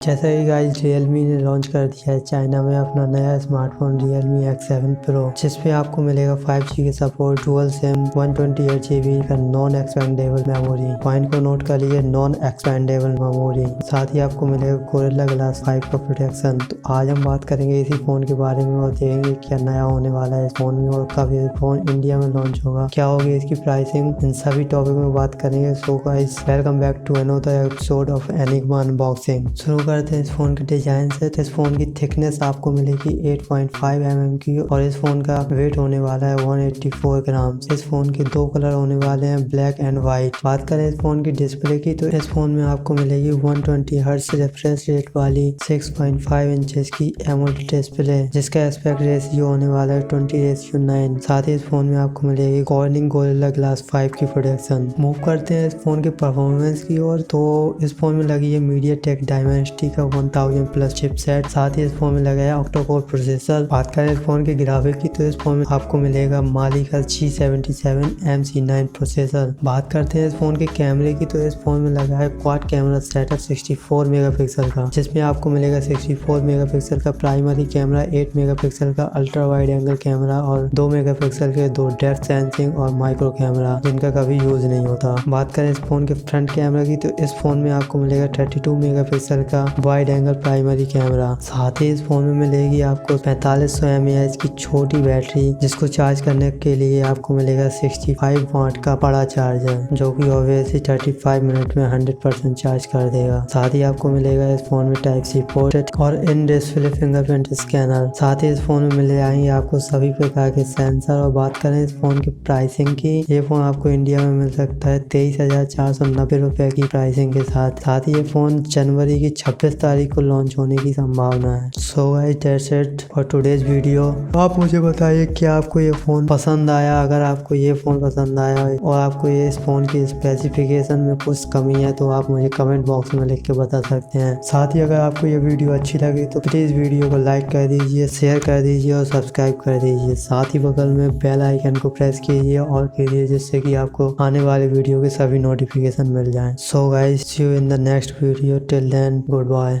जैसा कि guys Realme ने लॉन्च कर दिया है चाइना में अपना नया स्मार्टफोन Realme X7 Pro, जिसमें आपको मिलेगा 5G के सपोर्ट, डुअल सिम, 128GB का नॉन एक्सपेंडेबल मेमोरी। पॉइंट को नोट कर लीजिए, नॉन एक्सपेंडेबल मेमोरी। साथ ही आपको मिलेगा गोरिल्ला ग्लास 5 का प्रोटेक्शन। तो आज हम बात करेंगे इसी फोन के बारे में और देखेंगे क्या नया होने वाला है इस फोन में और कब ये फोन इंडिया में लॉन्च होगा, क्या होगी इसकी प्राइसिंग, इन सभी टॉपिक में बात करेंगे। So guys, welcome back to another episode of Enigma unboxing. शुरू करते हैं इस फोन के डिजाइन से। तो इस फोन की थिकनेस आपको मिलेगी 8.5 mm की और इस फोन का वेट होने वाला है 184 ग्राम। इस फोन के दो कलर होने वाले हैं, ब्लैक एंड व्हाइट। बात करें इस फोन की डिस्प्ले की, तो इस फोन में आपको मिलेगी 120 हर्ट्ज रिफ्रेश रेट वाली 6.5 इंचेस की एमोलेड डिस्प्ले, जिसका एस्पेक्ट रेशियो होने वाला है 20:9। साथ ही इस फोन में आपको मिलेगी कॉर्निंग गोरिल्ला ग्लास 5 की प्रोटेक्शन। मूव करते हैं इस फोन के परफॉर्मेंस की ओर। तो इस फोन में लगी है MediaTek डायमेंसिटी का 1000+ चिपसेट। साथ ही इस फोन में लगा है ऑक्टा-कोर प्रोसेसर। बात करें इस फोन के ग्राफिक की, तो इस फोन में आपको मिलेगा माली का G77 प्रोसेसर। बात करते हैं इस फोन के कैमरे की, तो इस फोन में लगा है क्वाड कैमरा सेटअप 64 मेगापिक्सल का, जिसमें आपको मिलेगा 64 मेगापिक्सल का प्राइमरी कैमरा, 8 मेगापिक्सल का अल्ट्रा वाइड एंगल कैमरा और 2 मेगापिक्सल के दो डेप्थ सेंसिंग और माइक्रो कैमरा, जिनका कभी यूज नहीं होता। बात करें इस फोन के फ्रंट कैमरा की, तो इस फोन में आपको मिलेगा 32 मेगापिक्सल का वाइड एंगल प्राइमरी कैमरा। साथ ही इस फोन में मिलेगी आपको 4500 mAh की छोटी बैटरी, जिसको चार्ज करने के लिए आपको मिलेगा 65 वाट का बड़ा चार्जर, जो कि ऑब्वियसली 35 मिनट में 100% चार्ज कर देगा। साथ ही आपको मिलेगा इस फोन में Type-C पोर्ट और इन डिस्प्ले फिंगरप्रिंट स्कैनर। साथ ही इस फोन में मिल जाएंगे आपको सभी प्रकार के सेंसर। और बात करें इस फोन की प्राइसिंग की, ये फोन आपको इंडिया में मिल सकता है 23,490 रुपए की प्राइसिंग के साथ। साथ ही ये फोन जनवरी की 26 तारीख को लॉन्च होने की संभावना है। So guys, that's it for today's video. आप मुझे बताइए क्या आपको ये फोन पसंद आया। अगर आपको ये फोन पसंद आया और आपको ये इस फोन की स्पेसिफिकेशन में कुछ कमी है, तो आप मुझे कमेंट बॉक्स में लिख के बता सकते हैं। साथ ही अगर आपको ये वीडियो अच्छी लगी तो प्लीज वीडियो को लाइक कर दीजिए, शेयर कर दीजिए और सब्सक्राइब कर दीजिए। साथ ही बगल में बेल आइकन को प्रेस कीजिए और कीजिए, जिससे कि आपको आने वाले वीडियो के सभी नोटिफिकेशन मिल जाएं। So guys, see you in the next video. Till then, good bye.